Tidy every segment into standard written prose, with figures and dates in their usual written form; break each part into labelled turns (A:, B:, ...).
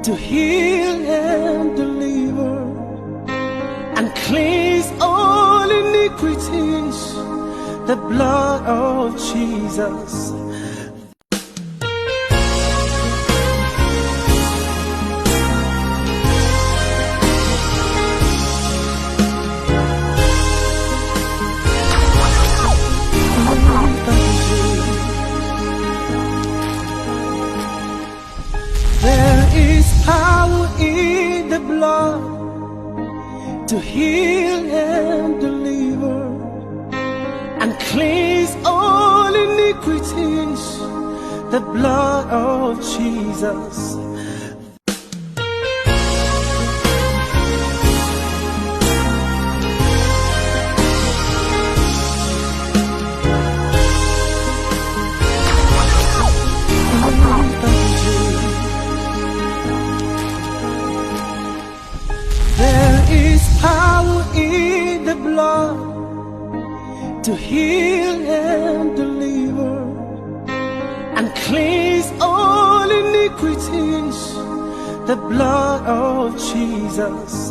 A: to heal and deliver and cleanse all iniquities. The blood of Jesus. There is power in the blood to heal and deliver and cleanse all iniquities. The blood of Jesus. There is power in the blood to heal and deliver and cleanse all iniquities. The blood of Jesus.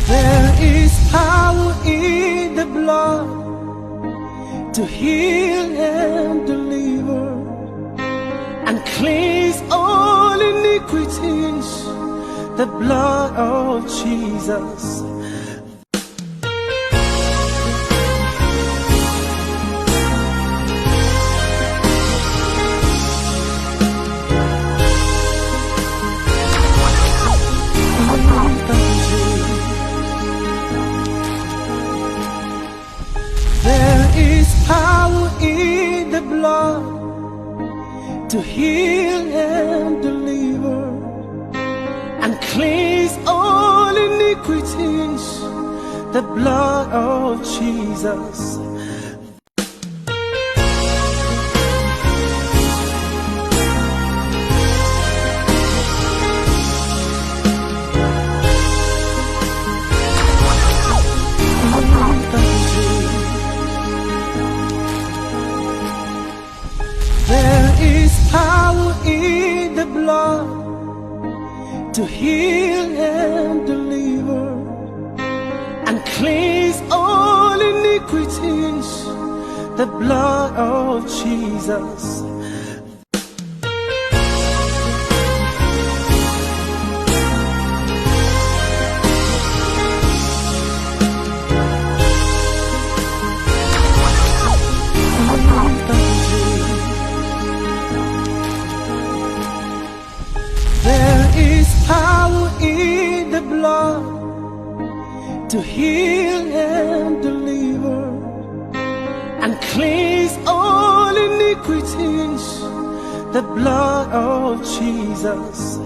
A: There is power in the blood to heal and deliver and cleanse all iniquities. The blood of Jesus. There is power in the blood to heal and deliver and cleanse all iniquities. The blood of Jesus. There is power in the blood to heal and deliver and cleanse all iniquities. The blood of Jesus. There is power in the blood to heal and deliver and cleanse all iniquities. The blood of Jesus.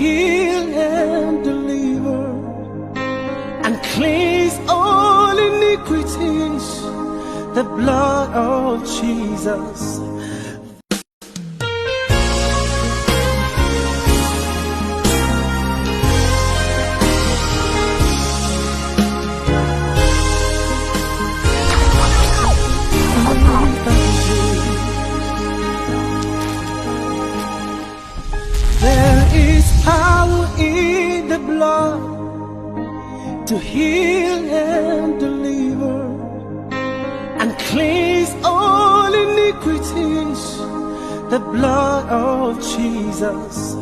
A: heal and deliver and cleanse all iniquities. The blood of Jesus. There is power in the blood to heal and deliver and cleanse all iniquities. The blood of Jesus.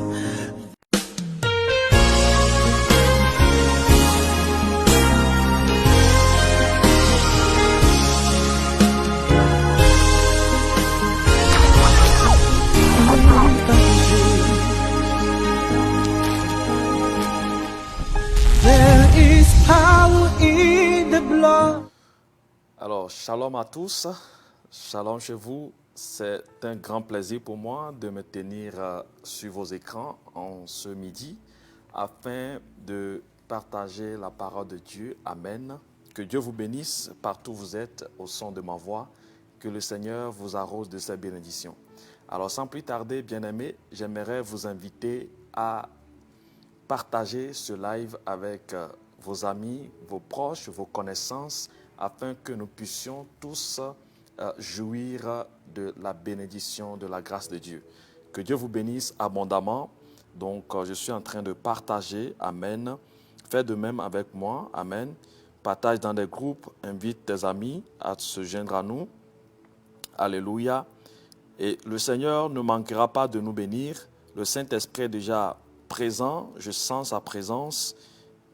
A: There is power in the blood.
B: Alors, shalom à tous, shalom chez vous. C'est un grand plaisir pour moi de me tenir sur vos écrans en ce midi afin de partager la parole de Dieu. Amen. Que Dieu vous bénisse partout où vous êtes au son de ma voix. Que le Seigneur vous arrose de ses bénédictions. Alors, sans plus tarder, bien-aimés, j'aimerais vous inviter à partager ce live avec vos amis, vos proches, vos connaissances, afin que nous puissions tous jouir de la bénédiction, de la grâce de Dieu. Que Dieu vous bénisse abondamment. Donc, je suis en train de partager. Amen. Faites de même avec moi. Amen. Partage dans des groupes. Invite tes amis à se joindre à nous. Alléluia. Et le Seigneur ne manquera pas de nous bénir. Le Saint-Esprit est déjà présent. Je sens sa présence.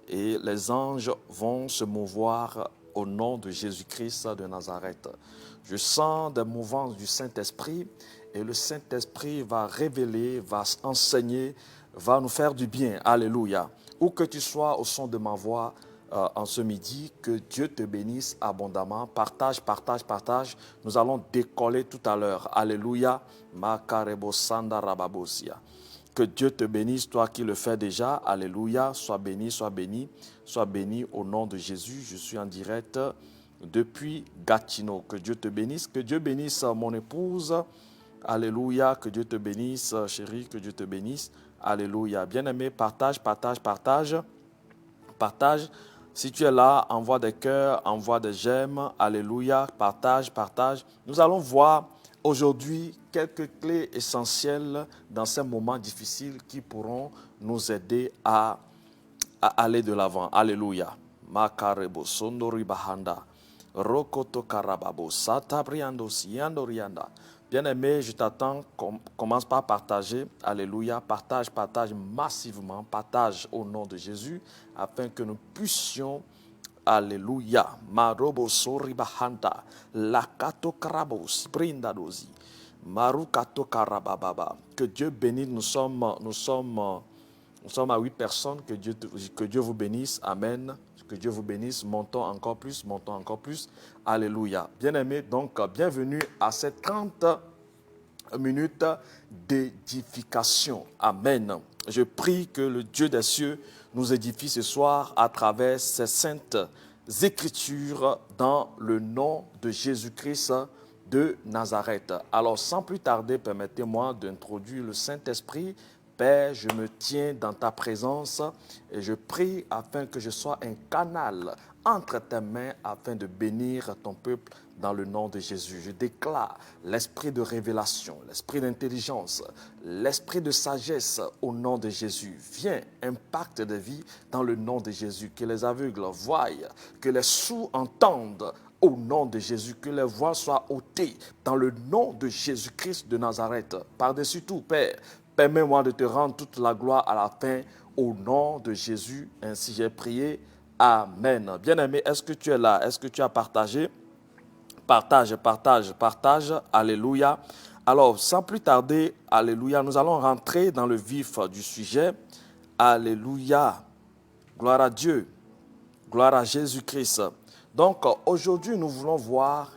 B: Et les anges vont se mouvoir au nom de Jésus-Christ de Nazareth. Je sens des mouvances du Saint-Esprit et le Saint-Esprit va révéler, va enseigner, va nous faire du bien. Alléluia. Où que tu sois au son de ma voix en ce midi, que Dieu te bénisse abondamment. Partage, partage, partage. Nous allons décoller tout à l'heure. Alléluia. Makarebo sanda rababosia. Que Dieu te bénisse, toi qui le fais déjà. Alléluia. Sois béni, sois béni. Sois béni au nom de Jésus. Je suis en direct depuis Gatineau. Que Dieu te bénisse. Que Dieu bénisse mon épouse. Alléluia. Que Dieu te bénisse, chérie. Que Dieu te bénisse. Alléluia. Bien-aimé, partage, partage, partage. Partage. Si tu es là, envoie des cœurs, envoie des j'aime. Alléluia. Partage, partage. Nous allons voir aujourd'hui quelques clés essentielles dans ces moments difficiles qui pourront nous aider à aller de l'avant. Alléluia. Makarebo sondori bahanda. Rokoto karababo satabriando siando rianda. Bien-aimé, je t'attends. Commence par partager. Alléluia. Partage, partage massivement. Partage au nom de Jésus afin que nous puissions. Alléluia. Marobo soribahanda. Lakato karabos. Brindadosi. Marukato karabababa. Que Dieu bénisse. Nous sommes à 8 personnes. Que Dieu vous bénisse. Amen. Que Dieu vous bénisse. Montons encore plus. Montons encore plus. Alléluia. Bien-aimés, donc, bienvenue à ces 30 minutes d'édification. Amen. Je prie que le Dieu des cieux nous édifie ce soir à travers ces saintes écritures dans le nom de Jésus-Christ de Nazareth. Alors, sans plus tarder, permettez-moi d'introduire le Saint-Esprit. Père, je me tiens dans ta présence et je prie afin que je sois un canal entre tes mains afin de bénir ton peuple dans le nom de Jésus. Je déclare l'esprit de révélation, l'esprit d'intelligence, l'esprit de sagesse au nom de Jésus. Viens, impacte de vie dans le nom de Jésus. Que les aveugles voient, que les sourds entendent au nom de Jésus. Que les voiles soient ôtées dans le nom de Jésus-Christ de Nazareth. Par-dessus tout, Père, permets-moi de te rendre toute la gloire à la fin au nom de Jésus. Ainsi j'ai prié. Amen. Bien-aimé, est-ce que tu es là? Est-ce que tu as partagé? Partage, partage, partage. Alléluia. Alors, sans plus tarder, alléluia, nous allons rentrer dans le vif du sujet. Alléluia. Gloire à Dieu. Gloire à Jésus-Christ. Donc, aujourd'hui, nous voulons voir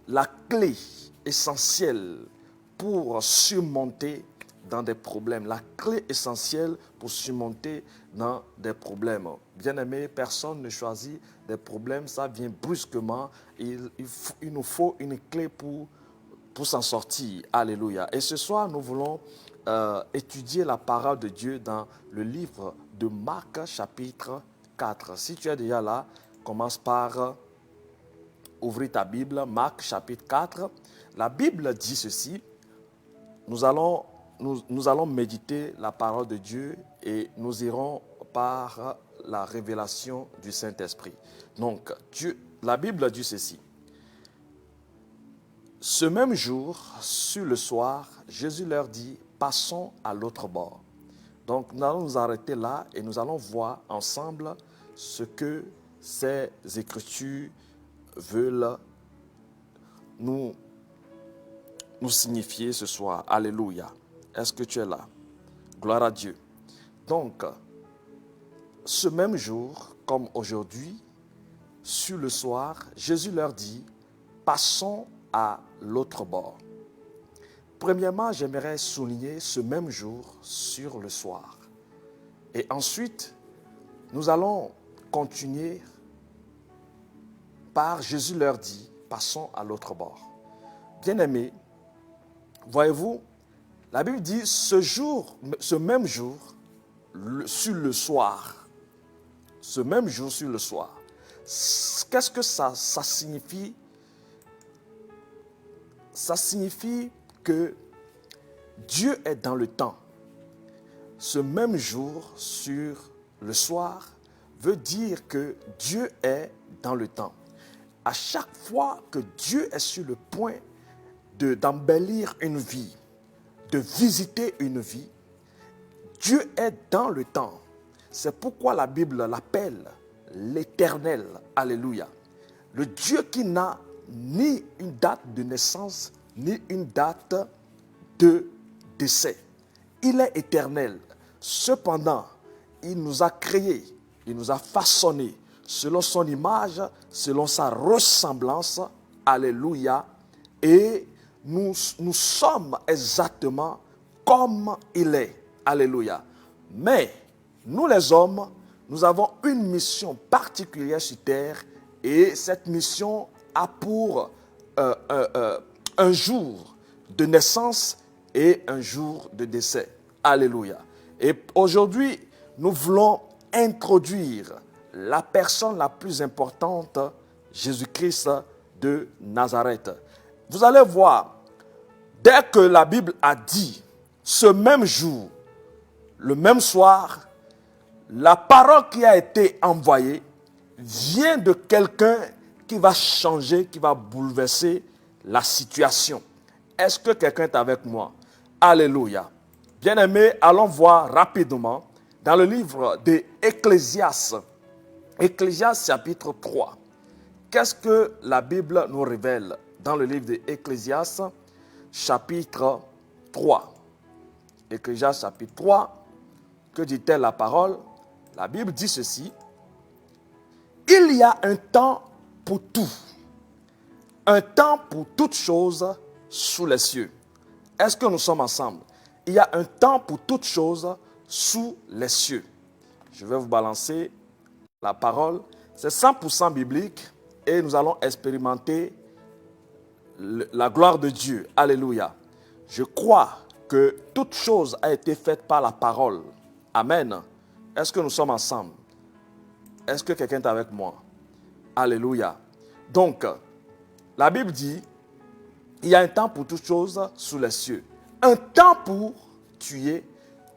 B: la clé essentielle pour surmonter dans des problèmes, la clé essentielle pour surmonter dans des problèmes. Bien-aimé, personne ne choisit des problèmes, ça vient brusquement. Il nous faut une clé pour s'en sortir. Alléluia. Et ce soir, nous voulons étudier la parole de Dieu dans le livre de Marc, chapitre 4. Si tu es déjà là, commence par ouvrir ta Bible, Marc, chapitre 4. La Bible dit ceci. Nous allons méditer la parole de Dieu et nous irons par la révélation du Saint-Esprit. Donc, la Bible dit ceci. Ce même jour, sur le soir, Jésus leur dit, passons à l'autre bord. Donc, nous allons nous arrêter là et nous allons voir ensemble ce que ces Écritures veulent nous signifier ce soir. Alléluia. Est-ce que tu es là? Gloire à Dieu. Donc, ce même jour, comme aujourd'hui, sur le soir, Jésus leur dit, passons à l'autre bord. Premièrement, j'aimerais souligner ce même jour sur le soir. Et ensuite, nous allons continuer par Jésus leur dit, passons à l'autre bord. Bien-aimés, voyez-vous, la Bible dit ce même jour, sur le soir. Ce même jour sur le soir. Qu'est-ce que ça signifie? Ça signifie que Dieu est dans le temps. Ce même jour sur le soir veut dire que Dieu est dans le temps. À chaque fois que Dieu est sur le point d'embellir une vie, de visiter une vie, Dieu est dans le temps. C'est pourquoi la Bible l'appelle l'Éternel. Alléluia. Le Dieu qui n'a ni une date de naissance, ni une date de décès. Il est éternel. Cependant, il nous a créés, il nous a façonnés selon son image, selon sa ressemblance. Alléluia. Et nous sommes exactement comme il est. Alléluia. Mais nous les hommes, nous avons une mission particulière sur terre et cette mission a pour un jour de naissance et un jour de décès. Alléluia. Et aujourd'hui, nous voulons introduire la personne la plus importante, Jésus-Christ de Nazareth. Vous allez voir, dès que la Bible a dit, ce même jour, le même soir, la parole qui a été envoyée vient de quelqu'un qui va changer, qui va bouleverser la situation. Est-ce que quelqu'un est avec moi? Alléluia. Bien-aimés, allons voir rapidement dans le livre d'Ecclésiaste. Ecclésiaste chapitre 3. Qu'est-ce que la Bible nous révèle dans le livre d'Ecclésiaste chapitre 3? Ecclésiaste chapitre 3, que dit-elle la parole? La Bible dit ceci. Il y a un temps pour tout. Un temps pour toutes choses sous les cieux. Est-ce que nous sommes ensemble? Il y a un temps pour toutes choses sous les cieux. Je vais vous balancer la parole. C'est 100% biblique et nous allons expérimenter la gloire de Dieu. Alléluia. Je crois que toute chose a été faite par la parole. Amen. Est-ce que nous sommes ensemble? Est-ce que quelqu'un est avec moi? Alléluia. Donc, la Bible dit, il y a un temps pour toutes choses sous les cieux. Un temps pour tuer,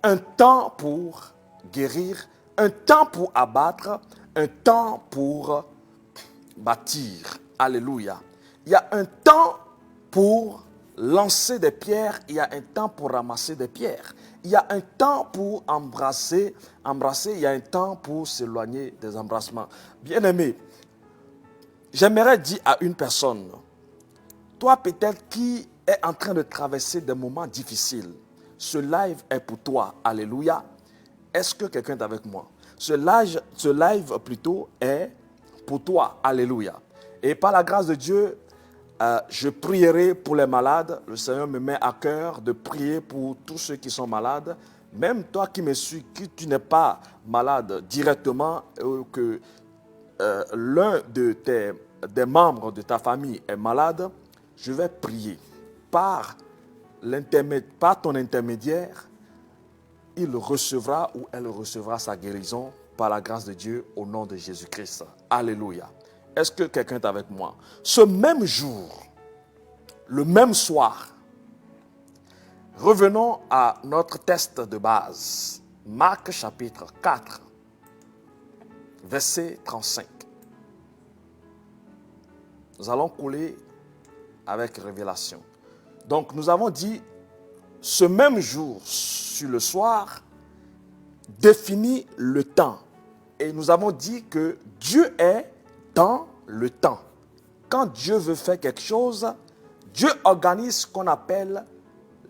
B: un temps pour guérir, un temps pour abattre, un temps pour bâtir. Alléluia. Il y a un temps pour lancer des pierres, il y a un temps pour ramasser des pierres. Il y a un temps pour embrasser, il y a un temps pour s'éloigner des embrassements. Bien-aimé, j'aimerais dire à une personne, toi peut-être qui est en train de traverser des moments difficiles, ce live est pour toi. Alléluia. Est-ce que quelqu'un est avec moi? Ce live plutôt est pour toi. Alléluia. Et par la grâce de Dieu, Je prierai pour les malades. Le Seigneur me met à cœur de prier pour tous ceux qui sont malades. Même toi qui me suis, qui tu n'es pas malade directement, que l'un des membres de ta famille est malade, je vais prier par ton intermédiaire. Il recevra ou elle recevra sa guérison par la grâce de Dieu au nom de Jésus-Christ. Alléluia. Est-ce que quelqu'un est avec moi? Ce même jour, le même soir, revenons à notre test de base. Marc chapitre 4, verset 35. Nous allons couler avec révélation. Donc nous avons dit, ce même jour, sur le soir, définit le temps. Et nous avons dit que Dieu est dans le temps. Quand Dieu veut faire quelque chose, Dieu organise ce qu'on appelle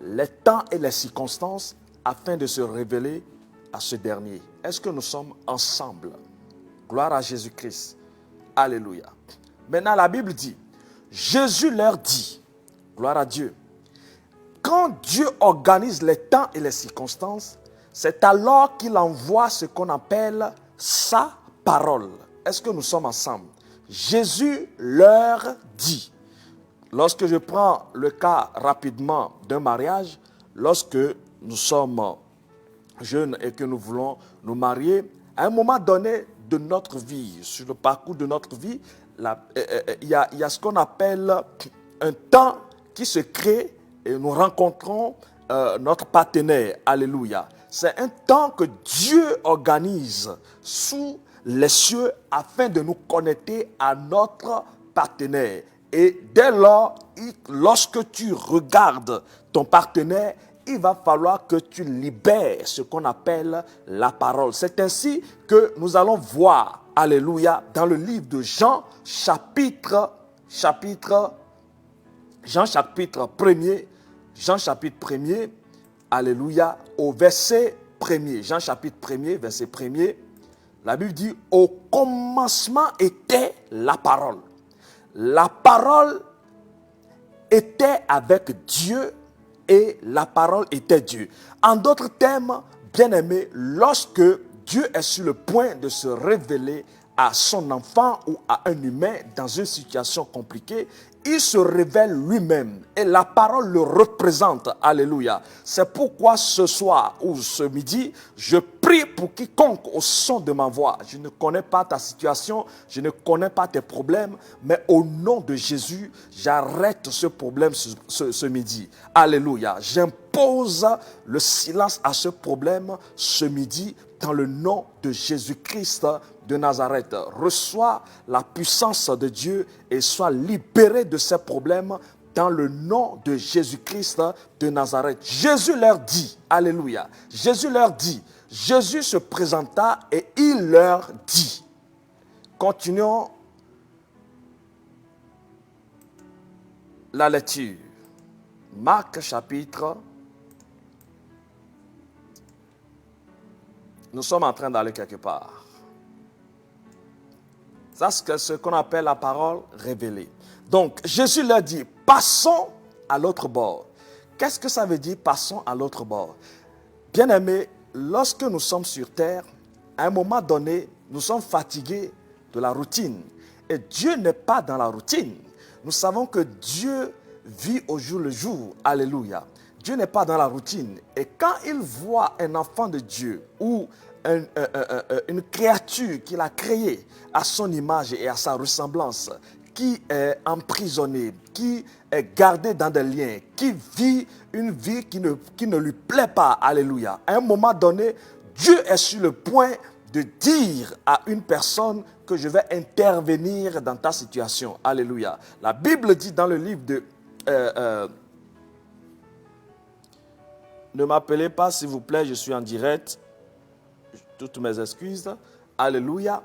B: les temps et les circonstances afin de se révéler à ce dernier. Est-ce que nous sommes ensemble? Gloire à Jésus-Christ. Alléluia. Maintenant, la Bible dit, Jésus leur dit, gloire à Dieu, quand Dieu organise les temps et les circonstances, c'est alors qu'il envoie ce qu'on appelle sa parole. Est-ce que nous sommes ensemble? Jésus leur dit. Lorsque je prends le cas rapidement d'un mariage, lorsque nous sommes jeunes et que nous voulons nous marier, à un moment donné de notre vie, sur le parcours de notre vie, il y a ce qu'on appelle un temps qui se crée et nous rencontrons notre partenaire. Alléluia. C'est un temps que Dieu organise sous les cieux afin de nous connecter à notre partenaire. Et dès lors, lorsque tu regardes ton partenaire, il va falloir que tu libères ce qu'on appelle la parole. C'est ainsi que nous allons voir, alléluia, dans le livre de Jean, chapitre 1er, alléluia, au verset 1er. Jean chapitre 1er, verset 1er, la Bible dit, au commencement était la parole. La parole était avec Dieu et la parole était Dieu. En d'autres termes, bien-aimés, lorsque Dieu est sur le point de se révéler à son enfant ou à un humain dans une situation compliquée, il se révèle lui-même et la parole le représente. Alléluia. C'est pourquoi ce soir ou ce midi, je prie pour quiconque au son de ma voix. Je ne connais pas ta situation, je ne connais pas tes problèmes, mais au nom de Jésus, j'arrête ce problème ce midi. Alléluia. J'impose le silence à ce problème ce midi dans le nom de Jésus-Christ de Nazareth. Reçois la puissance de Dieu et sois libéré de ces problèmes dans le nom de Jésus-Christ de Nazareth. Jésus leur dit, alléluia, Jésus leur dit, Jésus se présenta et il leur dit. Continuons la lecture. Marc chapitre. Nous sommes en train d'aller quelque part. Ça, c'est ce qu'on appelle la parole révélée. Donc, Jésus leur dit, passons à l'autre bord. Qu'est-ce que ça veut dire, passons à l'autre bord? Bien-aimés, lorsque nous sommes sur terre, à un moment donné, nous sommes fatigués de la routine. Et Dieu n'est pas dans la routine. Nous savons que Dieu vit au jour le jour. Alléluia. Dieu n'est pas dans la routine. Et quand il voit un enfant de Dieu ou une créature qu'il a créée à son image et à sa ressemblance, qui est emprisonnée, qui est gardée dans des liens, qui vit une vie qui ne lui plaît pas, alléluia. À un moment donné, Dieu est sur le point de dire à une personne que je vais intervenir dans ta situation, alléluia. La Bible dit dans le livre de... ne m'appelez pas s'il vous plaît, je suis en direct. Toutes mes excuses. Alléluia.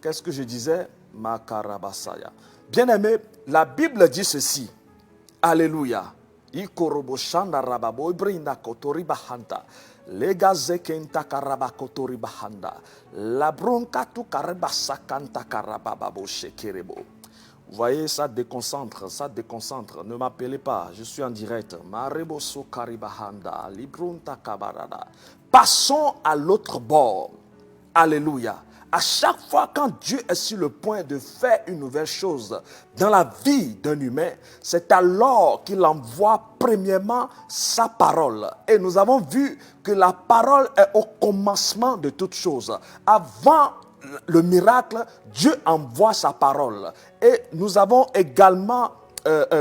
B: Qu'est-ce que je disais? Makarabasaya. Bien-aimé, la Bible dit ceci. Alléluia. Ikoroboshanda rababo ibrinda kotori bahanta. Lega zekenta karaba kotori bahanda. La bronka tu karaba sakanta karababo shekerebo. Vous voyez, ça déconcentre, ça déconcentre. Ne m'appelez pas, je suis en direct. Mareboso karibahanda, librunta kabarada. Passons à l'autre bord. Alléluia. À chaque fois quand Dieu est sur le point de faire une nouvelle chose dans la vie d'un humain, c'est alors qu'il envoie premièrement sa parole. Et nous avons vu que la parole est au commencement de toute chose. Avant le miracle, Dieu envoie sa parole. Et nous avons également,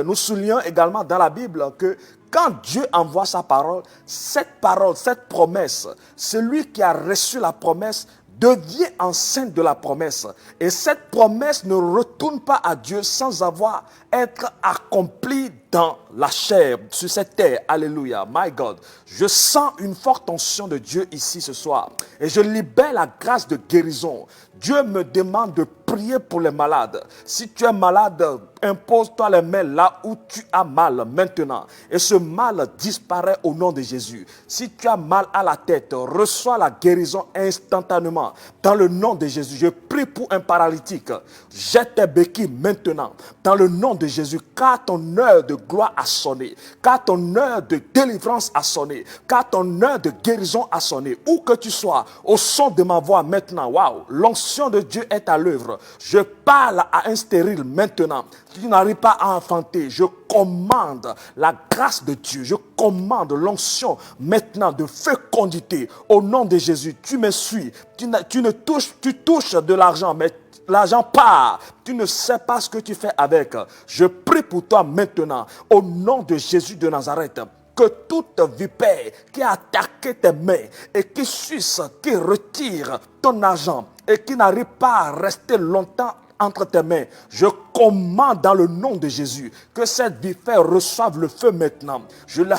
B: nous soulignons également dans la Bible que quand Dieu envoie sa parole, cette promesse, celui qui a reçu la promesse devient enceinte de la promesse. Et cette promesse ne retourne pas à Dieu sans avoir être accomplie dans la chair, sur cette terre. Alléluia. My God. Je sens une forte onction de Dieu ici ce soir. Et je libère la grâce de guérison. Dieu me demande de prier pour les malades. Si tu es malade, impose-toi les mains là où tu as mal maintenant. Et ce mal disparaît au nom de Jésus. Si tu as mal à la tête, reçois la guérison instantanément. Dans le nom de Jésus, je prie pour un paralytique. Jette tes béquilles maintenant. Dans le nom de Jésus, car ton heure de gloire a sonné. Car ton heure de délivrance a sonné. Car ton heure de guérison a sonné. Où que tu sois, au son de ma voix maintenant. Waouh, l'onction de Dieu est à l'œuvre. Je parle à un stérile maintenant. Tu n'arrives pas à enfanter. Je commande la grâce de Dieu. Je commande l'onction maintenant de fécondité. Au nom de Jésus, tu me suis. Tu touches de l'argent, mais l'argent part. Tu ne sais pas ce que tu fais avec. Je prie pour toi maintenant. Au nom de Jésus de Nazareth. Que toute vipère qui a attaqué tes mains et qui suce, qui retire ton argent et qui n'arrive pas à rester longtemps entre tes mains, je commande dans le nom de Jésus que cette vipère reçoive le feu maintenant. Je la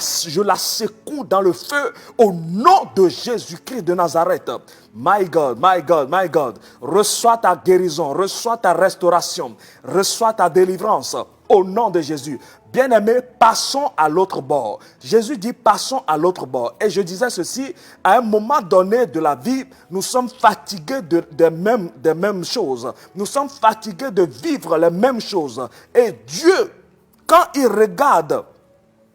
B: secoue dans le feu au nom de Jésus-Christ de Nazareth. My God, my God, my God, reçois ta guérison, reçois ta restauration, reçois ta délivrance au nom de Jésus. Bien-aimés, passons à l'autre bord. Jésus dit passons à l'autre bord. Et je disais ceci, à un moment donné de la vie, nous sommes fatigués des mêmes choses. Nous sommes fatigués de vivre les mêmes choses. Et Dieu, quand il regarde,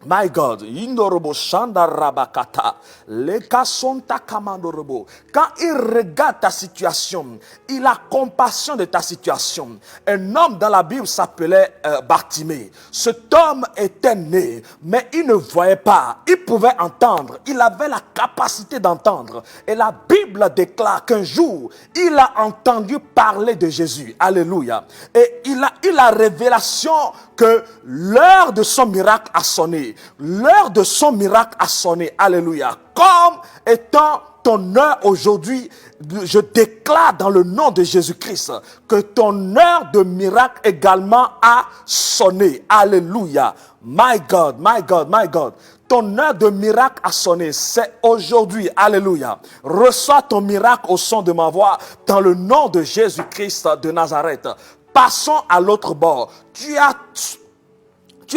B: my God, Indorobo Shanda Rabakata, Lekasonta Kamandorobo. Quand il regarde ta situation, il a compassion de ta situation. Un homme dans la Bible s'appelait Bartimée. Cet homme était né, mais il ne voyait pas. Il pouvait entendre. Il avait la capacité d'entendre. Et la Bible déclare qu'un jour, il a entendu parler de Jésus. Alléluia. Et il a eu la révélation que l'heure de son miracle a sonné. L'heure de son miracle a sonné. Alléluia. Comme étant ton heure aujourd'hui, je déclare dans le nom de Jésus-Christ que ton heure de miracle également a sonné. Alléluia. My God, my God, my God. Ton heure de miracle a sonné. C'est aujourd'hui. Alléluia. Reçois ton miracle au son de ma voix dans le nom de Jésus-Christ de Nazareth. Passons à l'autre bord. Tu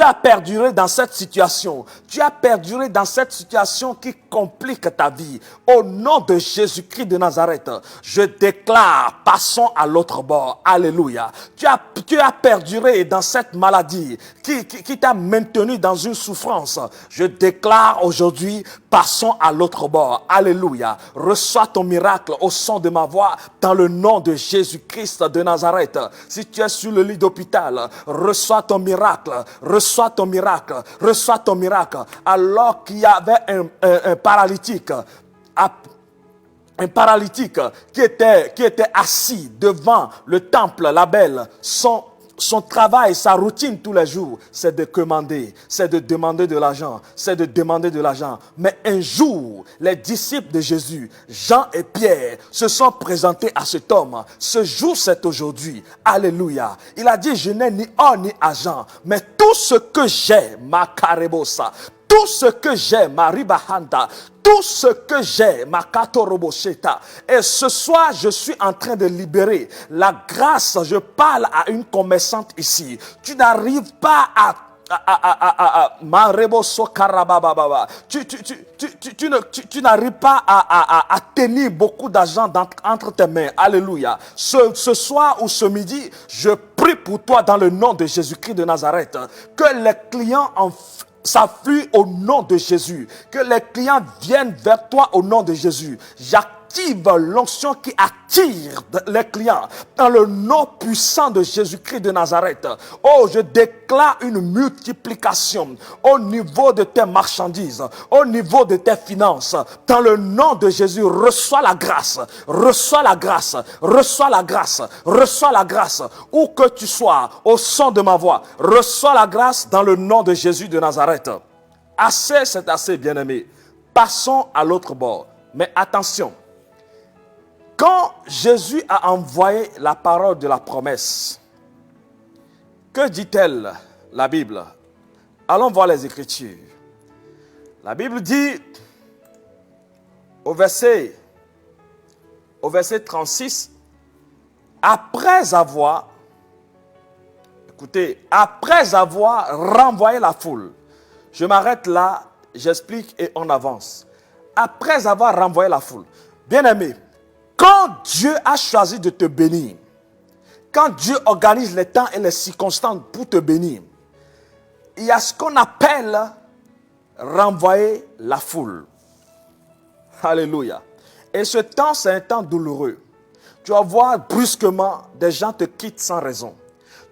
B: as perduré dans cette situation. Tu as perduré dans cette situation qui complique ta vie. Au nom de Jésus-Christ de Nazareth, je déclare, passons à l'autre bord. Alléluia. Tu as perduré dans cette maladie qui t'a maintenu dans une souffrance. Je déclare aujourd'hui, passons à l'autre bord. Alléluia. Reçois ton miracle au son de ma voix dans le nom de Jésus-Christ de Nazareth. Si tu es sur le lit d'hôpital, reçois ton miracle. Reçois ton miracle. Reçois ton miracle. Alors qu'il y avait un paralytique. Un paralytique qui était assis devant le temple, la belle, son travail, sa routine tous les jours, c'est de commander, c'est de demander de l'argent, c'est de demander de l'argent. Mais un jour, les disciples de Jésus, Jean et Pierre, se sont présentés à cet homme. Ce jour, c'est aujourd'hui. Alléluia. Il a dit, je n'ai ni or ni argent, mais tout ce que j'ai, ma karebosa, tout ce que j'ai, ma ribahanda, tout ce que j'ai, ma katorobosheta. Et ce soir, je suis en train de libérer la grâce. Je parle à une commerçante ici. Tu n'arrives pas à tu n'arrives pas à tenir beaucoup d'argent entre tes mains. Alléluia. Ce soir ou ce midi, je prie pour toi dans le nom de Jésus-Christ de Nazareth. Que les clients s'affluent au nom de Jésus. Que les clients viennent vers toi au nom de Jésus. J'active l'onction qui attire les clients dans le nom puissant de Jésus-Christ de Nazareth. Oh, je déclare une multiplication au niveau de tes marchandises, au niveau de tes finances. Dans le nom de Jésus, reçois la grâce, reçois la grâce, reçois la grâce, reçois la grâce. Où que tu sois, au son de ma voix, reçois la grâce dans le nom de Jésus de Nazareth. Assez, c'est assez, bien-aimé. Passons à l'autre bord. Mais attention, quand Jésus a envoyé la parole de la promesse, que dit-elle, la Bible? Allons voir les Écritures. La Bible dit, au verset 36, après avoir renvoyé la foule, je m'arrête là, j'explique et on avance. Après avoir renvoyé la foule, bien-aimé, quand Dieu a choisi de te bénir, quand Dieu organise les temps et les circonstances pour te bénir, il y a ce qu'on appelle renvoyer la foule. Alléluia. Et ce temps, c'est un temps douloureux. Tu vas voir brusquement des gens te quittent sans raison.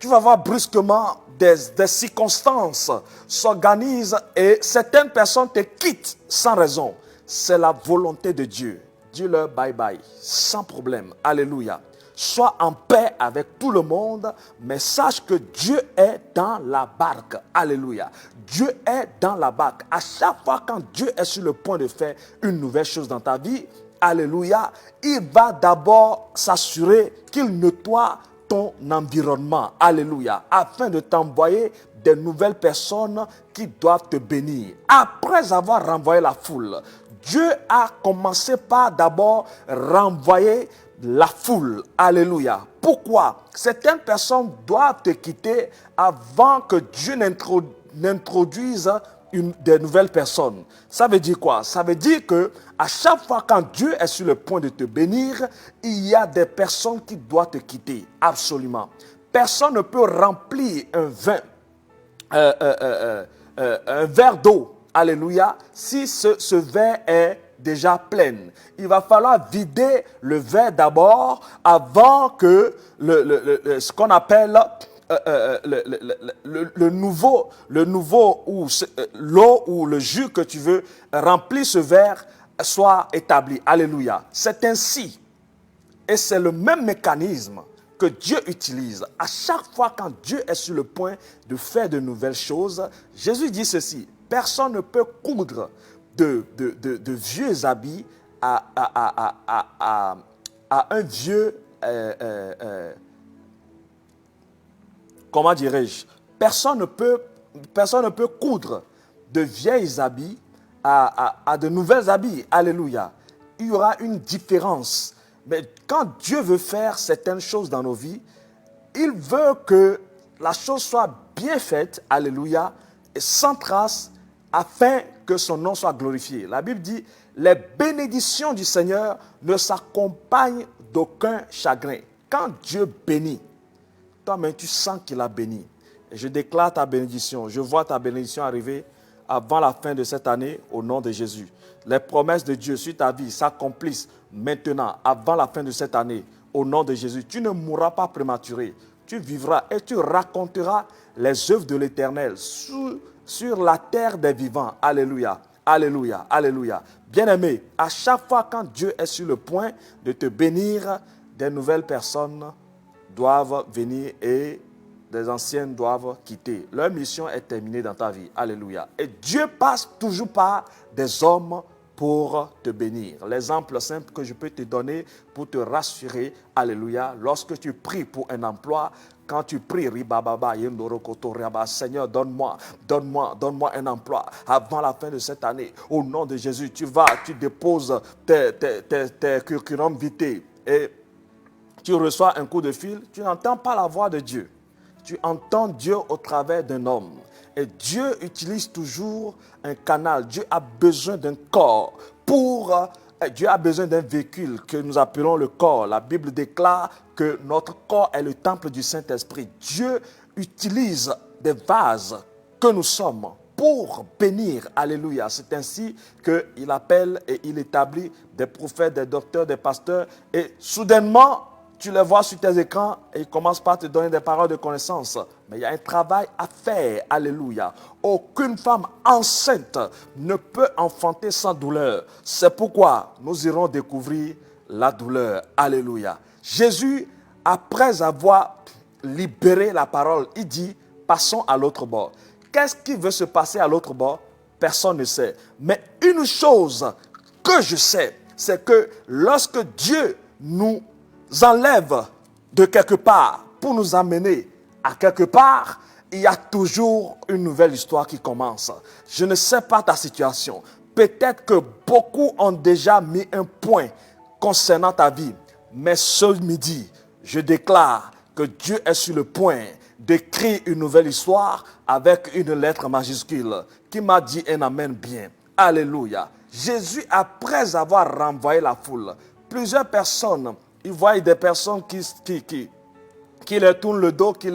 B: Tu vas voir brusquement des circonstances s'organisent et certaines personnes te quittent sans raison. C'est la volonté de Dieu. Dis-leur bye bye, sans problème. Alléluia. Sois en paix avec tout le monde, mais sache que Dieu est dans la barque. Alléluia. Dieu est dans la barque. À chaque fois quand Dieu est sur le point de faire une nouvelle chose dans ta vie, alléluia, il va d'abord s'assurer qu'il nettoie ton environnement. Alléluia. Afin de t'envoyer des nouvelles personnes qui doivent te bénir. Après avoir renvoyé la foule, Dieu a commencé par d'abord renvoyer la foule. Alléluia. Pourquoi? Certaines personnes doivent te quitter avant que Dieu n'introduise des nouvelles personnes. Ça veut dire quoi? Ça veut dire que à chaque fois quand Dieu est sur le point de te bénir, il y a des personnes qui doivent te quitter. Absolument. Personne ne peut remplir un verre d'eau. Alléluia. Si ce verre est déjà plein, il va falloir vider le verre d'abord avant que ce qu'on appelle le nouveau ou l'eau ou le jus que tu veux remplir ce verre soit établi. Alléluia. C'est ainsi. Et c'est le même mécanisme que Dieu utilise. À chaque fois quand Dieu est sur le point de faire de nouvelles choses, Jésus dit ceci: personne ne peut coudre de vieux habits à un vieux... comment dirais-je? Personne ne peut coudre de vieilles habits à de nouvelles habits. Alléluia. Il y aura une différence. Mais quand Dieu veut faire certaines choses dans nos vies, il veut que la chose soit bien faite, alléluia, et sans trace, afin que son nom soit glorifié. La Bible dit, les bénédictions du Seigneur ne s'accompagnent d'aucun chagrin. Quand Dieu bénit, toi-même tu sens qu'il a béni. Et je déclare ta bénédiction. Je vois ta bénédiction arriver avant la fin de cette année au nom de Jésus. Les promesses de Dieu sur ta vie s'accomplissent maintenant, avant la fin de cette année, au nom de Jésus. Tu ne mourras pas prématuré. Tu vivras et tu raconteras les œuvres de l'Éternel sur la terre des vivants. Alléluia, alléluia, alléluia. Bien-aimé, à chaque fois quand Dieu est sur le point de te bénir, des nouvelles personnes doivent venir et des anciennes doivent quitter. Leur mission est terminée dans ta vie. Alléluia. Et Dieu passe toujours par des hommes pour te bénir. L'exemple simple que je peux te donner pour te rassurer, alléluia, lorsque tu pries pour un emploi, quand tu pries, Seigneur, donne-moi un emploi avant la fin de cette année. Au nom de Jésus, tu déposes tes curriculum vitae et tu reçois un coup de fil, tu n'entends pas la voix de Dieu. Tu entends Dieu au travers d'un homme. Et Dieu utilise toujours un canal. Dieu a besoin d'un corps pour Dieu a besoin d'un véhicule que nous appelons le corps. La Bible déclare que notre corps est le temple du Saint-Esprit. Dieu utilise des vases que nous sommes pour bénir. Alléluia. C'est ainsi qu'il appelle et il établit des prophètes, des docteurs, des pasteurs. Et soudainement, tu les vois sur tes écrans et ils commencent par te donner des paroles de connaissance. Mais il y a un travail à faire. Alléluia. Aucune femme enceinte ne peut enfanter sans douleur. C'est pourquoi nous irons découvrir la douleur. Alléluia. Jésus, après avoir libéré la parole, il dit, passons à l'autre bord. Qu'est-ce qui veut se passer à l'autre bord? Personne ne sait. Mais une chose que je sais, c'est que lorsque Dieu nous enlève de quelque part pour nous amener à quelque part, il y a toujours une nouvelle histoire qui commence. Je ne sais pas ta situation. Peut-être que beaucoup ont déjà mis un point concernant ta vie. Mais ce midi, je déclare que Dieu est sur le point d'écrire une nouvelle histoire avec une lettre majuscule qui m'a dit un amen bien. Alléluia. Jésus, après avoir renvoyé la foule, plusieurs personnes, ils voient des personnes qui leur tournent le dos, qui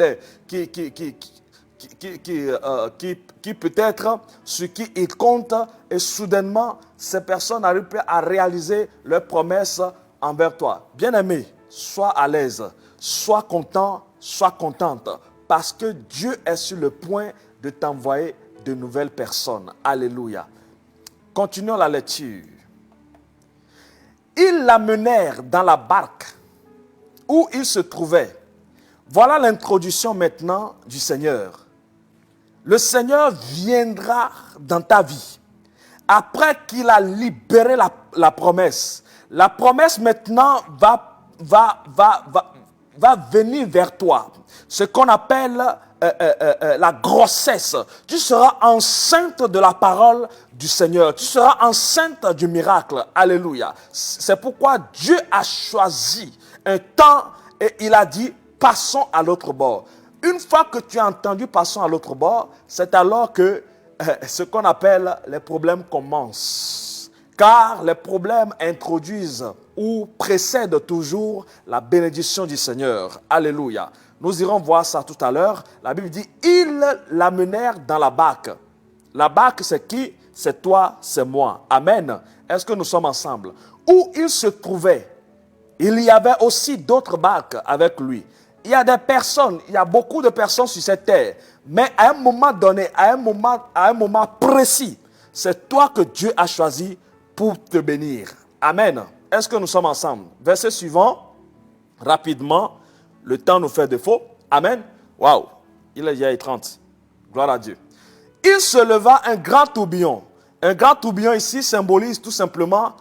B: peut-être sur qui ils comptent, et soudainement, ces personnes arrivent à réaliser leurs promesses envers toi. Bien-aimé, sois à l'aise, sois content, sois contente, parce que Dieu est sur le point de t'envoyer de nouvelles personnes. Alléluia. Continuons la lecture. Ils l'amenèrent dans la barque où il se trouvait. Voilà l'introduction maintenant du Seigneur. Le Seigneur viendra dans ta vie après qu'il a libéré la promesse. La promesse maintenant va venir vers toi. Ce qu'on appelle la grossesse. Tu seras enceinte de la parole du Seigneur. Tu seras enceinte du miracle. Alléluia. C'est pourquoi Dieu a choisi un temps et il a dit, passons à l'autre bord. Une fois que tu as entendu passons à l'autre bord, c'est alors que ce qu'on appelle les problèmes commencent. Car les problèmes introduisent ou précèdent toujours la bénédiction du Seigneur. Alléluia. Nous irons voir ça tout à l'heure. La Bible dit, ils l'amenèrent dans la barque. La barque, c'est qui? C'est toi, c'est moi. Amen. Est-ce que nous sommes ensemble? Où il se trouvait, il y avait aussi d'autres barques avec lui. Il y a des personnes, il y a beaucoup de personnes sur cette terre. Mais à un moment donné, à un moment précis, c'est toi que Dieu a choisi pour te bénir. Amen. Est-ce que nous sommes ensemble? Verset suivant, rapidement, le temps nous fait défaut. Amen. Waouh, il est déjà 30. Gloire à Dieu. Il se leva un grand tourbillon. Un grand tourbillon ici symbolise tout simplement,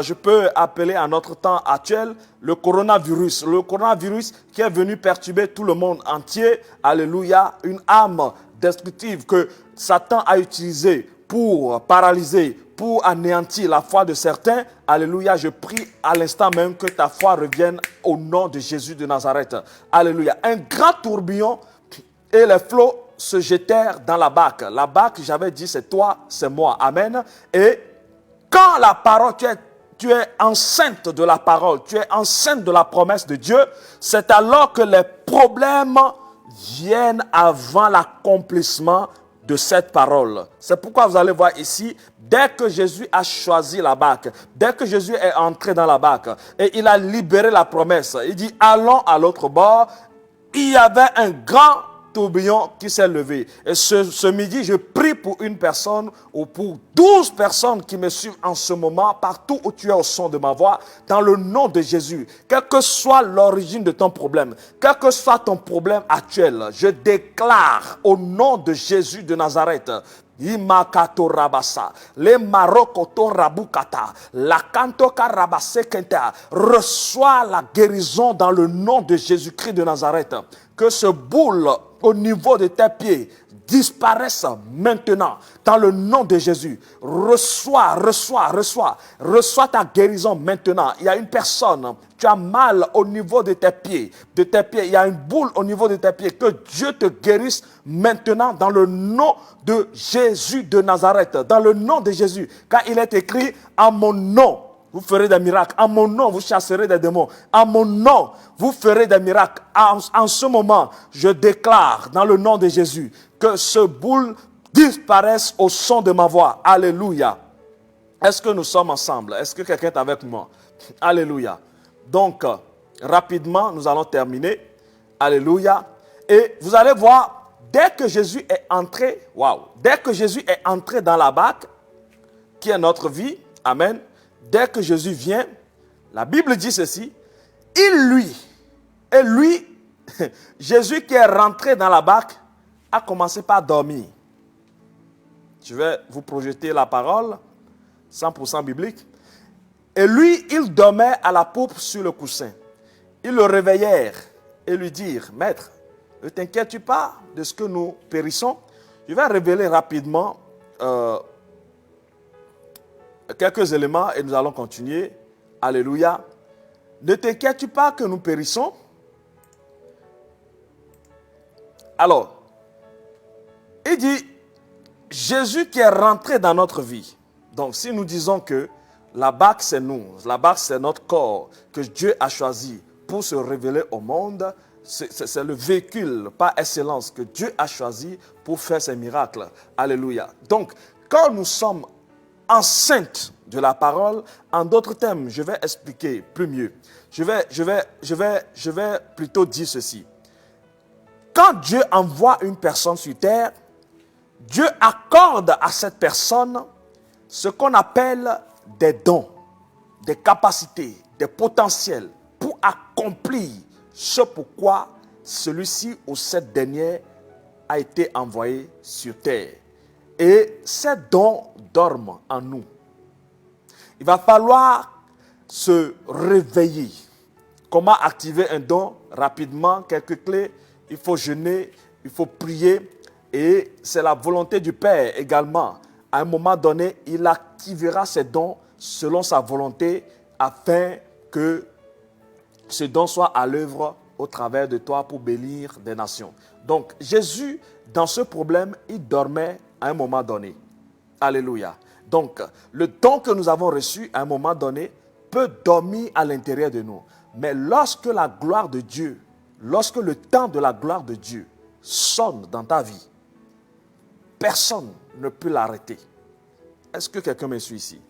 B: je peux appeler à notre temps actuel, le coronavirus. Le coronavirus qui est venu perturber tout le monde entier. Alléluia. Une arme destructive que Satan a utilisée pour paralyser, pour anéantir la foi de certains. Alléluia, je prie à l'instant même que ta foi revienne au nom de Jésus de Nazareth. Alléluia. Un grand tourbillon et les flots se jetèrent dans la barque. La barque, j'avais dit, c'est toi, c'est moi. Amen. Et quand la parole, tu es enceinte de la parole, tu es enceinte de la promesse de Dieu, c'est alors que les problèmes viennent avant l'accomplissement de cette parole. C'est pourquoi vous allez voir ici, dès que Jésus a choisi la barque, dès que Jésus est entré dans la barque et il a libéré la promesse, il dit allons à l'autre bord, il y avait un grand tourbillon qui s'est levé. Et ce midi, je prie pour une personne ou pour 12 personnes qui me suivent en ce moment, partout où tu es au son de ma voix, dans le nom de Jésus. Quelle que soit l'origine de ton problème, quel que soit ton problème actuel, je déclare au nom de Jésus de Nazareth, Imakato rabasa, le marokoto rabukata, la kantoka rabase kenta, reçois la guérison dans le nom de Jésus-Christ de Nazareth. Que ce boule au niveau de tes pieds disparaisse maintenant dans le nom de Jésus. Reçois ta guérison maintenant. Il y a une personne, tu as mal au niveau de tes pieds. Il y a une boule au niveau de tes pieds. Que Dieu te guérisse maintenant dans le nom de Jésus de Nazareth. Dans le nom de Jésus. Car il est écrit en mon nom. vous ferez des miracles. En mon nom, vous chasserez des démons. En mon nom, vous ferez des miracles. En ce moment, je déclare dans le nom de Jésus que ce boule disparaisse au son de ma voix. Alléluia. Est-ce que nous sommes ensemble? Est-ce que quelqu'un est avec moi? Alléluia. Donc, rapidement, nous allons terminer. Alléluia. Et vous allez voir, dès que Jésus est entré, dès que Jésus est entré dans la barque, qui est notre vie, amen, dès que Jésus vient, la Bible dit ceci, lui, Jésus qui est rentré dans la barque, a commencé par dormir. Je vais vous projeter la parole, 100% biblique. Et lui, il dormait à la poupe sur le coussin. Ils le réveillèrent et lui dirent, Maître, ne t'inquiètes-tu pas de ce que nous périssons? Je vais révéler rapidement quelques éléments et nous allons continuer. Alléluia. Ne t'inquiètes-tu pas que nous périssons? Alors, il dit, Jésus qui est rentré dans notre vie. Donc, si nous disons que la barque, c'est nous, la barque, c'est notre corps que Dieu a choisi pour se révéler au monde, c'est le véhicule par excellence que Dieu a choisi pour faire ses miracles. Alléluia. Donc, quand nous sommes enceintes de la parole, en d'autres termes, je vais expliquer plus mieux. Je vais plutôt dire ceci. Quand Dieu envoie une personne sur terre, Dieu accorde à cette personne ce qu'on appelle des dons, des capacités, des potentiels pour accomplir ce pourquoi celui-ci ou cette dernière a été envoyé sur terre. Et ces dons dorment en nous. Il va falloir se réveiller. Comment activer un don? Rapidement, quelques clés. Il faut jeûner, il faut prier. Et c'est la volonté du Père également. À un moment donné, il activera ses dons selon sa volonté afin que ce don soit à l'œuvre au travers de toi pour bénir des nations. Donc, Jésus, dans ce problème, il dormait à un moment donné. Alléluia. Donc, le don que nous avons reçu à un moment donné peut dormir à l'intérieur de nous. Mais lorsque la gloire de Dieu, lorsque le temps de la gloire de Dieu sonne dans ta vie, personne ne peut l'arrêter. Est-ce que quelqu'un me suit ici?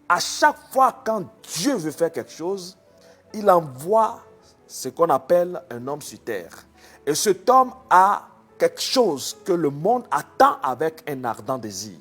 B: À chaque fois quand Dieu veut faire quelque chose, il envoie ce qu'on appelle un homme sur terre. Et cet homme a quelque chose que le monde attend avec un ardent désir.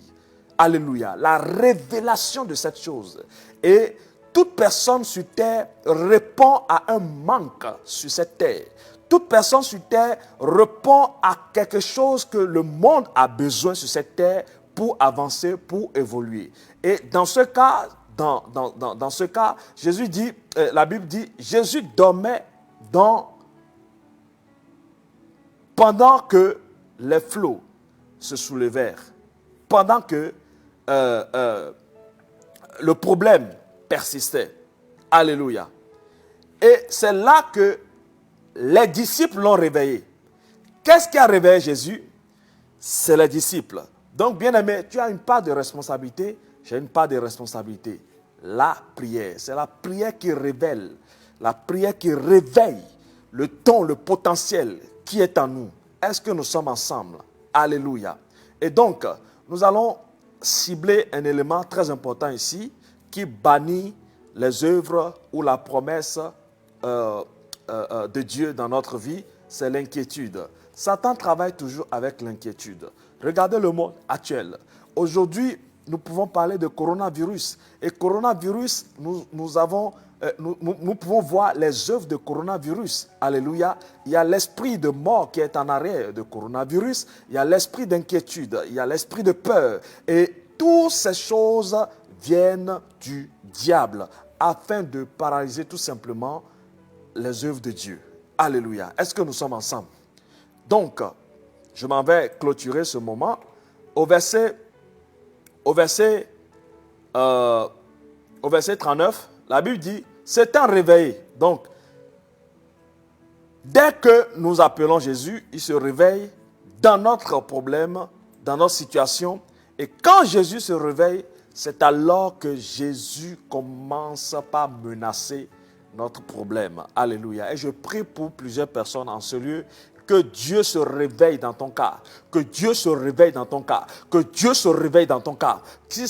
B: Alléluia. La révélation de cette chose. Et toute personne sur terre répond à un manque sur cette terre. Toute personne sur terre répond à quelque chose que le monde a besoin sur cette terre pour avancer, pour évoluer. Et dans ce cas, dans ce cas, Jésus dit, la Bible dit, Jésus dormait pendant que les flots se soulevèrent, pendant que le problème persistait. Alléluia. Et c'est là que les disciples l'ont réveillé. Qu'est-ce qui a réveillé Jésus? C'est les disciples. Donc, bien-aimé, tu as une part de responsabilité, j'ai une part de responsabilité. La prière, c'est la prière qui révèle, la prière qui réveille le ton, le potentiel qui est en nous. Est-ce que nous sommes ensemble? Alléluia. Et donc, nous allons cibler un élément très important ici qui bannit les œuvres ou la promesse de Dieu dans notre vie, c'est l'inquiétude. Satan travaille toujours avec l'inquiétude. Regardez le monde actuel. Aujourd'hui, nous pouvons parler de coronavirus. Et coronavirus, nous pouvons voir les œuvres de coronavirus. Alléluia. Il y a l'esprit de mort qui est en arrière de coronavirus. Il y a l'esprit d'inquiétude. Il y a l'esprit de peur. Et toutes ces choses viennent du diable afin de paralyser tout simplement les œuvres de Dieu. Alléluia. Est-ce que nous sommes ensemble? Donc, je m'en vais clôturer ce moment au verset 39. La Bible dit, s'étant réveillé. Donc, dès que nous appelons Jésus, il se réveille dans notre problème, dans notre situation. Et quand Jésus se réveille, c'est alors que Jésus commence par menacer notre problème. Alléluia. Et je prie pour plusieurs personnes en ce lieu. Que Dieu se réveille dans ton cas. Que Dieu se réveille dans ton cas. Que Dieu se réveille dans ton cas. Si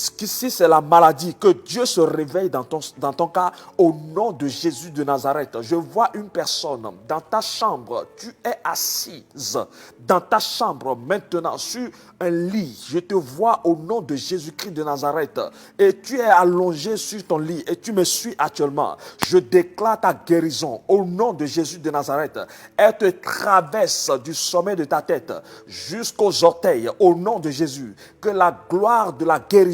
B: c'est la maladie, que Dieu se réveille dans ton cas au nom de Jésus de Nazareth. Je vois une personne dans ta chambre. Tu es assise dans ta chambre maintenant sur un lit. Je te vois au nom de Jésus-Christ de Nazareth. Et tu es allongé sur ton lit et tu me suis actuellement. Je déclare ta guérison au nom de Jésus de Nazareth. Elle te traverse du sommet de ta tête jusqu'aux orteils au nom de Jésus. Que la gloire de la guérison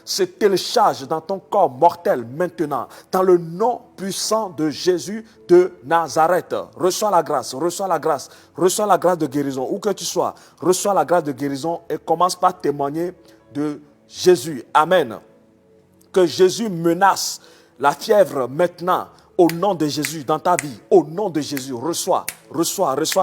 B: se télécharge dans ton corps mortel maintenant, dans le nom puissant de Jésus de Nazareth. Reçois la grâce, reçois la grâce, reçois la grâce de guérison. Où que tu sois, reçois la grâce de guérison et commence par témoigner de Jésus. Amen. Que Jésus menace la fièvre maintenant au nom de Jésus dans ta vie. Au nom de Jésus, reçois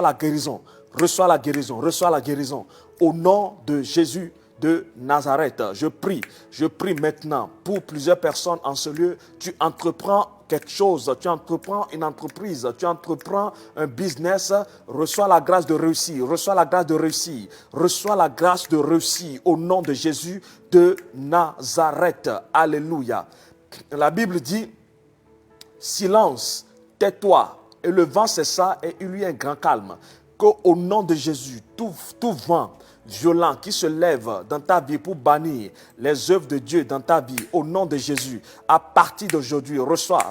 B: la guérison. Reçois la guérison, reçois la guérison. Au nom de Jésus de Nazareth, je prie maintenant pour plusieurs personnes en ce lieu. Tu entreprends quelque chose, tu entreprends une entreprise, tu entreprends un business, reçois la grâce de réussir, reçois la grâce de réussir, reçois la grâce de réussir au nom de Jésus de Nazareth. Alléluia. La Bible dit, silence, tais-toi, et le vent cessa et il y eut un grand calme. Qu'au nom de Jésus, tout vent violent qui se lève dans ta vie pour bannir les œuvres de Dieu dans ta vie, au nom de Jésus, à partir d'aujourd'hui, reçois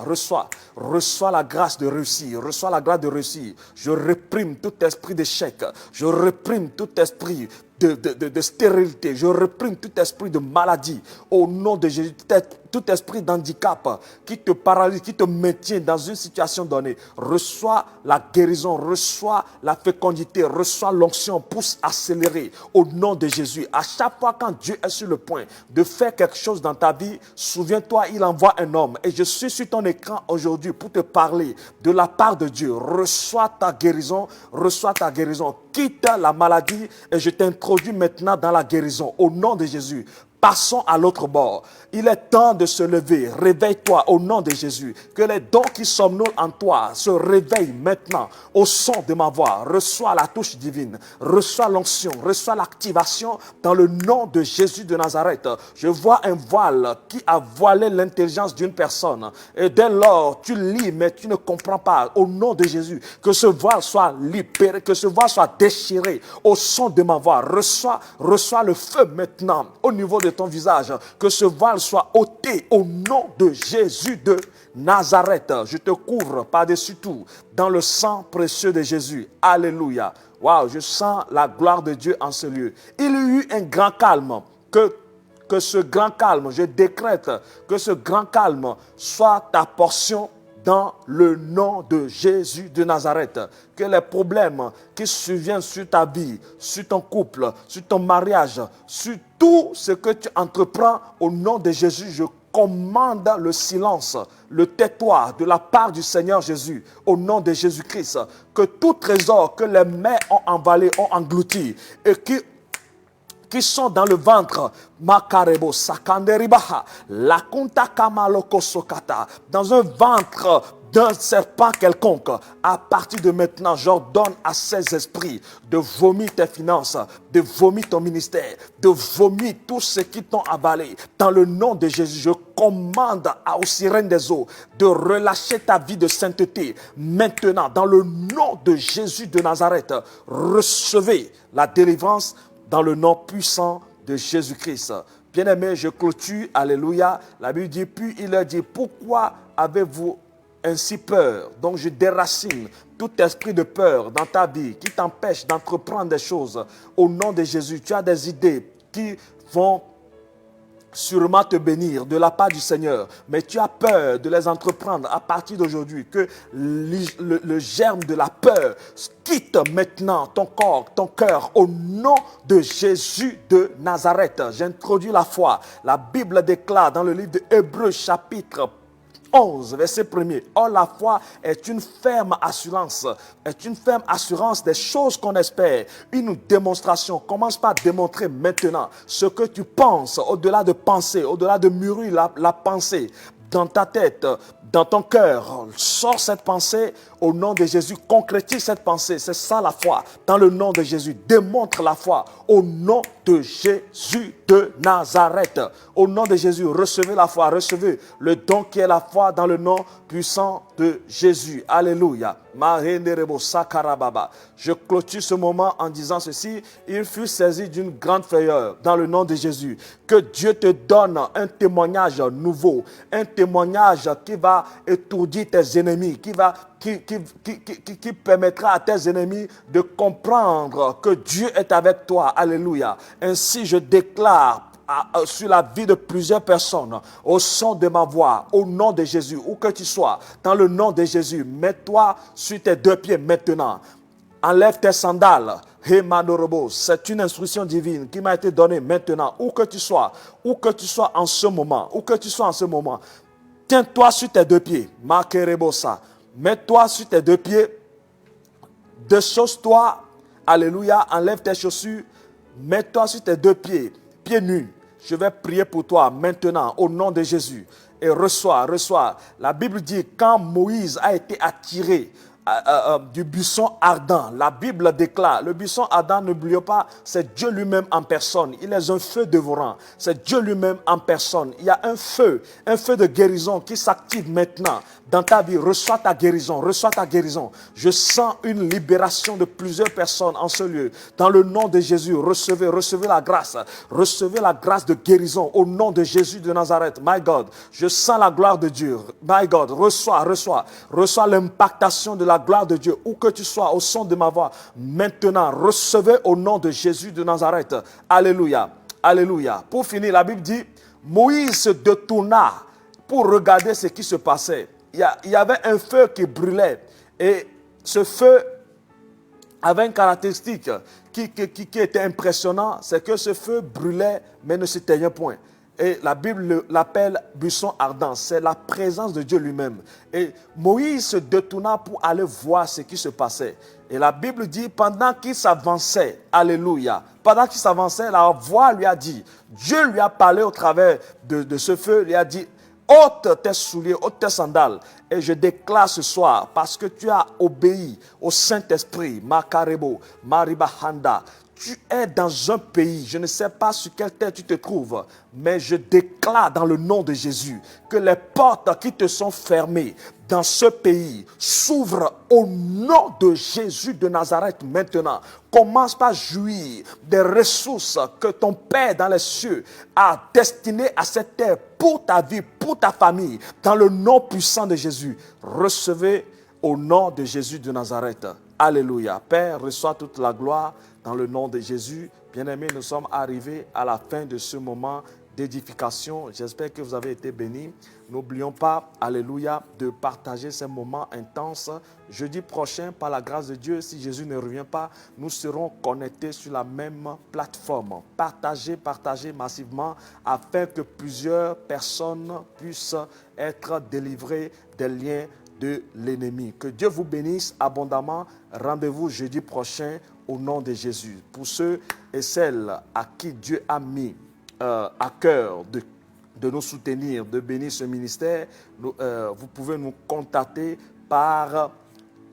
B: la grâce de réussir, reçois la grâce de réussir. Je réprime tout esprit d'échec, je réprime tout esprit de stérilité, je réprime tout esprit de maladie, au nom de Jésus, tout esprit d'handicap qui te paralyse, qui te maintient dans une situation donnée. Reçois la guérison, reçois la fécondité, reçois l'onction pour accélérer au nom de Jésus. À chaque fois quand Dieu est sur le point de faire quelque chose dans ta vie, souviens-toi, il envoie un homme. Et je suis sur ton écran aujourd'hui pour te parler de la part de Dieu. Reçois ta guérison, quitte la maladie et je t'introduis maintenant dans la guérison au nom de Jésus. Passons à l'autre bord. Il est temps de se lever. Réveille-toi au nom de Jésus. Que les dons qui somnolent en toi se réveillent maintenant au son de ma voix. Reçois la touche divine. Reçois l'onction. Reçois l'activation dans le nom de Jésus de Nazareth. Je vois un voile qui a voilé l'intelligence d'une personne. Et dès lors, tu lis mais tu ne comprends pas. Au nom de Jésus, que ce voile soit libéré, que ce voile soit déchiré au son de ma voix. Reçois le feu maintenant au niveau de ton visage, que ce voile soit ôté au nom de Jésus de Nazareth. Je te couvre par-dessus tout dans le sang précieux de Jésus. Alléluia. Waouh, je sens la gloire de Dieu en ce lieu. Il y a eu un grand calme. Que ce grand calme, je décrète que ce grand calme soit ta portion dans le nom de Jésus de Nazareth. Que les problèmes qui surviennent sur ta vie, sur ton couple, sur ton mariage, sur tout ce que tu entreprends, au nom de Jésus, je commande le silence, le tais-toi de la part du Seigneur Jésus, au nom de Jésus-Christ. Que tout trésor que les mains ont envalé, ont englouti, et qui sont dans le ventre, Makarebo Sakanderibaha, la Kunta Kamaloko Sokata, dans un ventre d'un serpent quelconque. À partir de maintenant, j'ordonne à ces esprits de vomir tes finances, de vomir ton ministère, de vomir tout ce qui t'ont avalé. Dans le nom de Jésus, je commande aux sirènes des eaux de relâcher ta vie de sainteté. Maintenant, dans le nom de Jésus de Nazareth, recevez la délivrance dans le nom puissant de Jésus-Christ. Bien-aimé, je clôture, alléluia. La Bible dit, puis il leur dit, pourquoi avez-vous ainsi peur? Donc je déracine tout esprit de peur dans ta vie qui t'empêche d'entreprendre des choses. Au nom de Jésus, tu as des idées qui vont sûrement te bénir de la part du Seigneur, mais tu as peur de les entreprendre à partir d'aujourd'hui. Que le germe de la peur quitte maintenant ton corps, ton cœur, au nom de Jésus de Nazareth. J'introduis la foi. La Bible déclare dans le livre de Hébreux chapitre 11, verset 1er. Or, la foi est une ferme assurance des choses qu'on espère. Une démonstration. Commence par démontrer maintenant ce que tu penses, au-delà de penser, au-delà de mûrir la pensée. Dans ta tête, dans ton cœur, sors cette pensée au nom de Jésus, concrétise cette pensée, c'est ça la foi, dans le nom de Jésus, démontre la foi au nom de Jésus de Nazareth. Au nom de Jésus, recevez la foi, recevez le don qui est la foi dans le nom puissant de Jésus. Alléluia. Je clôture ce moment en disant ceci, il fut saisi d'une grande frayeur dans le nom de Jésus. Que Dieu te donne un témoignage nouveau, un témoignage qui va étourdir tes ennemis, qui permettra à tes ennemis de comprendre que Dieu est avec toi. Alléluia. Ainsi, je déclare sur la vie de plusieurs personnes, au son de ma voix, au nom de Jésus, où que tu sois, dans le nom de Jésus, mets-toi sur tes deux pieds maintenant. Enlève tes sandales. C'est une instruction divine qui m'a été donnée maintenant, où que tu sois en ce moment, tiens-toi sur tes deux pieds. Mets-toi sur tes deux pieds, déchausse-toi, alléluia, enlève tes chaussures, mets-toi sur tes deux pieds, pieds nus. Je vais prier pour toi maintenant au nom de Jésus. Et reçois. La Bible dit, quand Moïse a été attiré du buisson ardent, la Bible déclare, le buisson ardent, n'oubliez pas, c'est Dieu lui-même en personne. Il est un feu dévorant. C'est Dieu lui-même en personne. Il y a un feu de guérison qui s'active maintenant dans ta vie. Reçois ta guérison. Je sens une libération de plusieurs personnes en ce lieu. Dans le nom de Jésus, recevez la grâce. Recevez la grâce de guérison au nom de Jésus de Nazareth. My God, je sens la gloire de Dieu. My God, reçois l'impactation de la gloire de Dieu, où que tu sois, au son de ma voix. Maintenant, recevez au nom de Jésus de Nazareth. Alléluia. Alléluia. Pour finir, la Bible dit, Moïse se détourna pour regarder ce qui se passait. Il y avait un feu qui brûlait. Et ce feu avait une caractéristique qui était impressionnante, c'est que ce feu brûlait mais ne s'éteignait point. Et la Bible l'appelle buisson ardent. C'est la présence de Dieu lui-même. Et Moïse se détourna pour aller voir ce qui se passait. Et la Bible dit, pendant qu'il s'avançait, alléluia, pendant qu'il s'avançait, la voix lui a dit, Dieu lui a parlé au travers de ce feu, lui a dit, ôte tes souliers, ôte tes sandales. Et je déclare ce soir, parce que tu as obéi au Saint-Esprit, Makarebo, Maribahanda, tu es dans un pays, je ne sais pas sur quelle terre tu te trouves, mais je déclare dans le nom de Jésus que les portes qui te sont fermées dans ce pays s'ouvrent au nom de Jésus de Nazareth maintenant. Commence par jouir des ressources que ton Père dans les cieux a destinées à cette terre pour ta vie, pour ta famille, dans le nom puissant de Jésus. Recevez au nom de Jésus de Nazareth. Alléluia. Père, reçois toute la gloire dans le nom de Jésus. Bien-aimés, nous sommes arrivés à la fin de ce moment d'édification. J'espère que vous avez été bénis. N'oublions pas, alléluia, de partager ces moments intenses. Jeudi prochain, par la grâce de Dieu, si Jésus ne revient pas, nous serons connectés sur la même plateforme. Partagez massivement afin que plusieurs personnes puissent être délivrées des liens de l'ennemi. Que Dieu vous bénisse abondamment. Rendez-vous jeudi prochain au nom de Jésus. Pour ceux et celles à qui Dieu a mis à cœur de nous soutenir, de bénir ce ministère, vous pouvez nous contacter par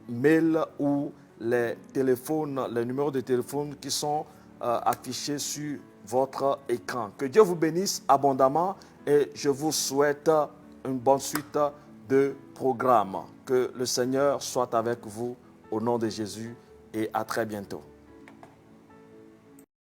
B: mail ou les numéros de téléphone qui sont affichés sur votre écran. Que Dieu vous bénisse abondamment et je vous souhaite une bonne suite de programme. Que le Seigneur soit avec vous au nom de Jésus et à très bientôt.